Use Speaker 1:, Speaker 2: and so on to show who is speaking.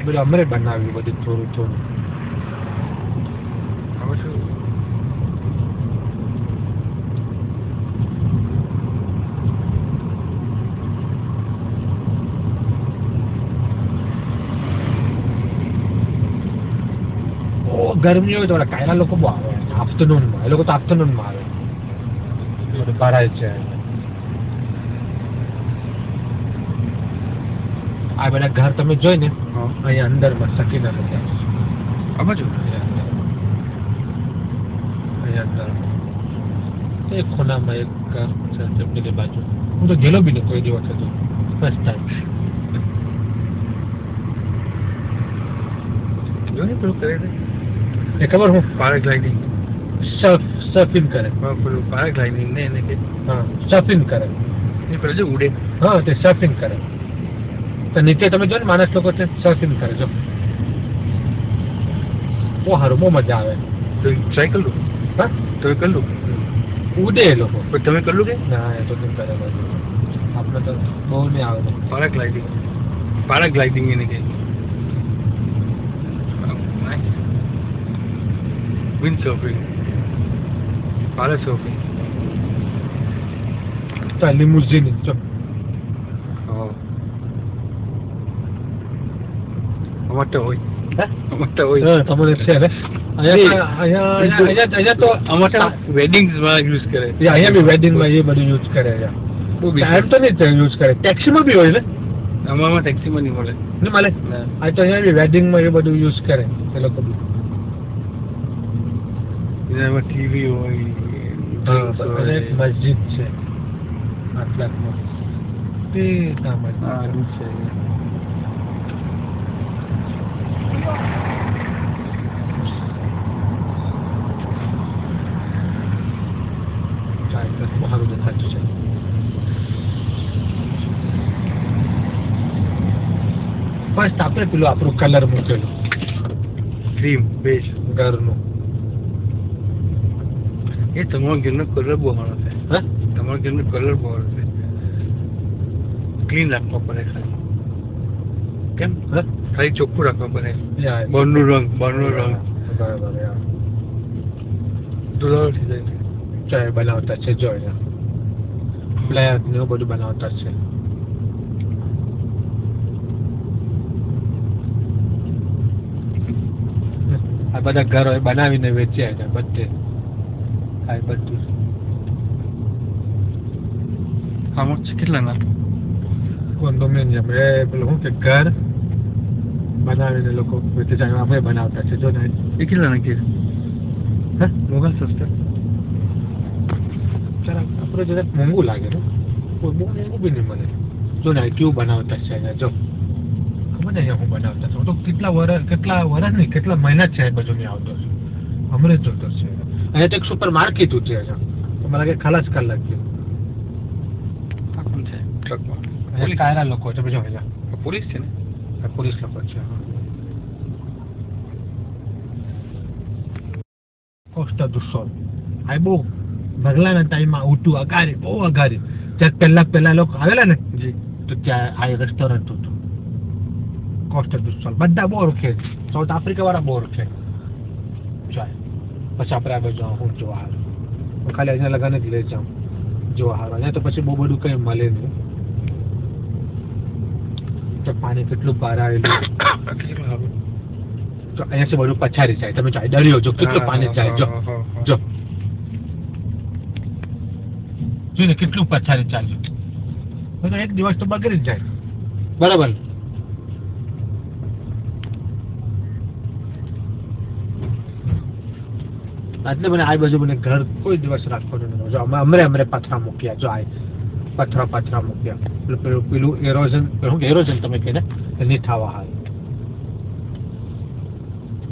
Speaker 1: બધું અમરે બનાવ્યું બધું થોડું થોડું.
Speaker 2: હવે શું
Speaker 1: ગરમી હોય તો કાયરા લોકો બહુ આવે આફ્ટરનૂનમાં. એ લોકો તો આફ્ટરનૂનમાં આવે. બધું ભરાય છે. આ બધા ઘર તમે જોઈ ને અહીંયા અંદરમાં સકીના બધા
Speaker 2: આ બાજુ
Speaker 1: અહીંયા અંદર એક ખૂણામાં એક ઘર છે પેલી બાજુ. હું તો ગયેલો બી નહીં કોઈ દિવસ હતો. First time.
Speaker 2: જો ને પેલું કરે
Speaker 1: એ ખબર હું
Speaker 2: પેરાગ્લાઇડિંગ
Speaker 1: સર્ફિંગ કરે.
Speaker 2: પેલું પેરાગ્લાઇડિંગ ને એને કે
Speaker 1: હા સર્ફિંગ કરે.
Speaker 2: એ પેલું જો ઉડે
Speaker 1: હા તે સર્ફિંગ કરે. તો નીચે તમે જો ને માણસ લોકો છે સર્ફિંગ કરે. જો બહુ સારું બહુ મજા આવે.
Speaker 2: તો ટ્રાય કરી લો.
Speaker 1: હા
Speaker 2: તો એ કરી લો.
Speaker 1: ઉડે એ લોકો.
Speaker 2: પણ તમે કરી લો કે
Speaker 1: ના એ તો નહીં કરે બધું. આપણે તો બહુ નહીં આવે.
Speaker 2: પેરાગ્લાઇડિંગ એને કે વિન્ડ સર્ફિંગ પારા સર્ફિંગ
Speaker 1: તો લિમુઝીન જો
Speaker 2: અમારે હોય
Speaker 1: હે
Speaker 2: અમારે હોય
Speaker 1: તમારે છે ને અહીંયા તો
Speaker 2: અમારે વેડિંગ્સમાં યુઝ કરે.
Speaker 1: અહીંયા બી વેડિંગમાં એ બધું યુઝ કરે છે.
Speaker 2: બહુ
Speaker 1: ટાઈમ તો નહીં યુઝ કરે. ટેક્સીમાં બી હોય ને
Speaker 2: અમારમાં ટેક્સીમાં નહીં મળે.
Speaker 1: નહીં મળે. આ તો અહીંયા બી વેડિંગમાં એ બધું યુઝ કરે એ લોકો બી.
Speaker 2: એમાં ટીવી હોય
Speaker 1: એક મસ્જિદ છે આટલામાં તે
Speaker 2: સારું છે.
Speaker 1: સારું દેખાતું છે. ફર્સ્ટ આપણે પેલું આપણું કલર મૂકેલું
Speaker 2: ક્રીમ બેઝ
Speaker 1: ઘરનું.
Speaker 2: એ તમારા ઘરનો કલર બહુ સારો છે.
Speaker 1: હા
Speaker 2: તમારા ઘરનો કલર બહુ સારો છે. ક્લીન રાખવા પડે ખાલી. કેમ
Speaker 1: હા
Speaker 2: ખાલી ચોખ્ખું રાખવા પડે.
Speaker 1: યા
Speaker 2: બહારનો રંગ
Speaker 1: બરાબર
Speaker 2: ધોળાવો થઈ જાય.
Speaker 1: ચાય બનાવતા છે જો અહીંયા બ્લેક ને એવું બધું બનાવતા છે. આ બધા ઘરો બનાવીને વેચ્યા છે બધે. આ બધું
Speaker 2: આમાં છે કેટલાના
Speaker 1: કોન્ડોમિનિયમ એ પેલું શું કે ઘર બનાવીને લોકો વેચે છે. આપણે બનાવતા છે જો ને
Speaker 2: એ કેટલાના કે
Speaker 1: હા
Speaker 2: મોગા સસ્તા
Speaker 1: જરા આપણે જરાક મોંઘું લાગે ને કોઈ બહુ મોંઘું બી નહીં મળે. જો ને કેવું બનાવતા છે અહીંયા જો ખબર ને અહીંયા હું બનાવતા છું તો કેટલા વર્ષ નહીં કેટલા મહિના જ છે એ બધું નહીં આવતો છે. હમણાં જ જોતો છે. અહીંયા તો એક સુપર માર્કેટ છે મને લાગે ખલાસ કરી લાગ્યું.
Speaker 2: આ કોણ છે ટ્રકમાં
Speaker 1: અહીંયા કાયરા લોકો છે જો અહીંયા
Speaker 2: પોલીસ છે ને
Speaker 1: પોલીસ લોકો છે. કોસ્ટા દુ સોલ આ બહુ ભગલાના ટાઈમમાં ઉઠું અગારી બહુ અગારી ત્યાં પહેલા લોકો આવેલા ને
Speaker 2: જી
Speaker 1: તો ત્યાં આ રેસ્ટોરન્ટ હતું કોસ્ટા દુ સોલ. બધા બહુ ઓળખે સાઉથ આફ્રિકા વાળા બહુ ઓળખે ચાય. પછી આપણે આ બાજુ હું જોવા હારું હું ખાલી અહીંયા લગાને જ લઈ જાઉં જોવા હારું. અહીંયા તો પછી બહુ બધું કંઈ મળે નહીં. તો પાણી કેટલું બહાર આવેલું તો અહીંયાથી બધું પછાડી જાય. તમે ચાય દરિયો જો કેટલું પાણી જાય જો જો જોઈને કેટલું પછાડી ચાલ્યું. એક દિવસ તો બગડી જ જાય બરાબર. એટલે મને આ બાજુ મને ઘર કોઈ દિવસ રાખવાનું નહીં. જો અમરે પથરા મૂક્યા જો આ પથરા મૂક્યા પેલું એરોઝન તમે કહે ને નહીં થવા હાલ